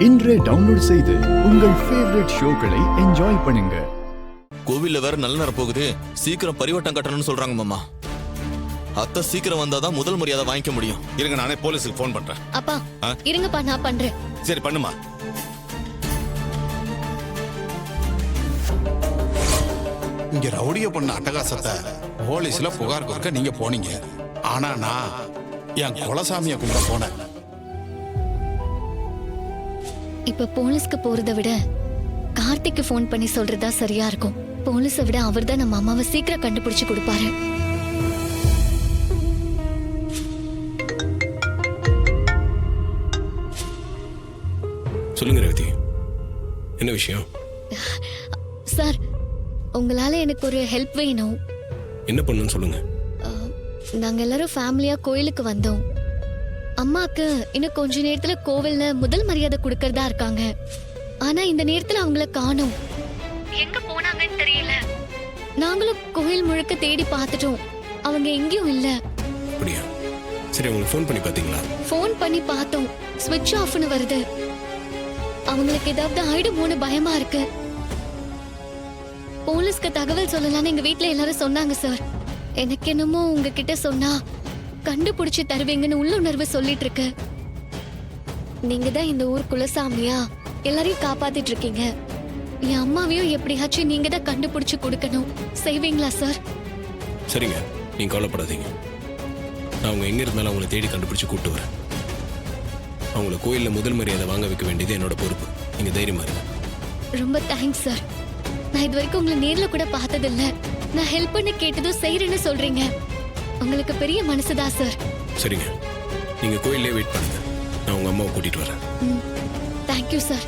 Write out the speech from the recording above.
இன்றே டவுன்லோட் செய்து உங்கள் ஃபேவரட் ஷோக்களை என்ஜாய் பண்ணுங்க. கோவில்ல வேற நல்ல நேரம் போகுது, சீக்கிரம் பரிவட்டம் கட்டணும்னு சொல்றாங்க மாமா. அத்தை சீக்கிரம் வந்தாதான் முதல் மரியாதை வாங்கிக்க முடியும். இருங்க, நானே போலீஸுக்கு போன் பண்றேன். அப்பா இருங்கப்பா, நான் பண்றேன். சரி பண்ணுமா. இங்க ரவுடிய பண்ண அட்டகாசத்தை போலீஸ்ல புகார் கொடுக்க நீங்க போனீங்க. ஆனா நான் என் குலசாமிய கும்பிட போனேன். இப்ப போலீஸ்க்கு போறதை விட கார்த்திக்கு போன் பண்ணி சொல்றதா சரியா இருக்கும். போலீஸை விட அவர்தான் நம்ம அம்மாவை சீக்கிரம் கண்டுபிடிச்சு கொடுப்பாரு. சொல்லுங்க ரேவதி, என்ன விஷயம்? சார், உங்களால எனக்கு ஒரு ஹெல்ப் வேணும். என்ன பண்ணணும்னு சொல்லுங்க. நாங்க எல்லாரும் ஃபேமிலியா கோயிலுக்கு வந்தோம். அம்மாக்கு இன்னும் கொஞ்ச நேரத்துல கோவில்ல முதல் மரியாதை கொடுக்கறதா இருக்காங்க. ஆனா இந்த நேரத்துல அவங்கள காணோம். எங்க போனாங்கன்னு தெரியல. நாங்களும் கோயில் முழுக்க தேடி பார்த்துட்டோம், அவங்க எங்கேயும் இல்ல. அப்படியா? சரி, உங்களுக்கு ஃபோன் பண்ணி பாத்தீங்களா? ஃபோன் பண்ணி பார்த்தோம், ஸ்விட்ச் ஆஃப்னு வருது. அவங்களுக்கு ஏதாவது ஆயிடுமோன்னு பயமா இருக்கு. போலீஸ்க்கு தகவல் சொல்லலாம்னு எங்க வீட்ல எல்லாரும் சொன்னாங்க சார். எனக்கு என்னமோ உங்ககிட்ட சொன்னா கண்டுபிடிச்சு தருவீங்கன்னு உள்ளுணர்வு சொல்லிட்டு இருக்கு. நீங்க தான் இந்த ஊர் குலசாமியா, எல்லாரையும் காப்பாத்திட்டு இருக்கீங்க. என் அம்மாவையும் எப்படியாச்சும் நீங்க தான் கண்டுபிடிச்சு கொடுக்கணும். செய்வீங்களா சார்? சரிங்க, நீங்க கவலைப்படாதீங்க. நான் அவங்க எங்க இருந்தாலும் அவங்களை தேடி கண்டுபிடிச்சு கூப்பிட்டு வரேன். அவங்கள கோயில்ல முதல் மரியாதை வாங்க வைக்க வேண்டியது என்னோட பொறுப்பு. நீங்க தைரியமா இருங்க. ரொம்ப தேங்க்ஸ் சார். நான் இது வரைக்கும் உங்களை நேர்ல கூட பார்த்ததில்ல. நான் ஹெல்ப் பண்ண கேட்டதும் செய்யறேன்னு சொல்றீங்க. உங்களுக்கு பெரிய மனசுதான் சார். சரிங்க, நீங்க கோயிலே வெயிட் பண்ணுங்க. நான் உங்க அம்மாவை கூட்டிட்டு வரேன். Thank you sir.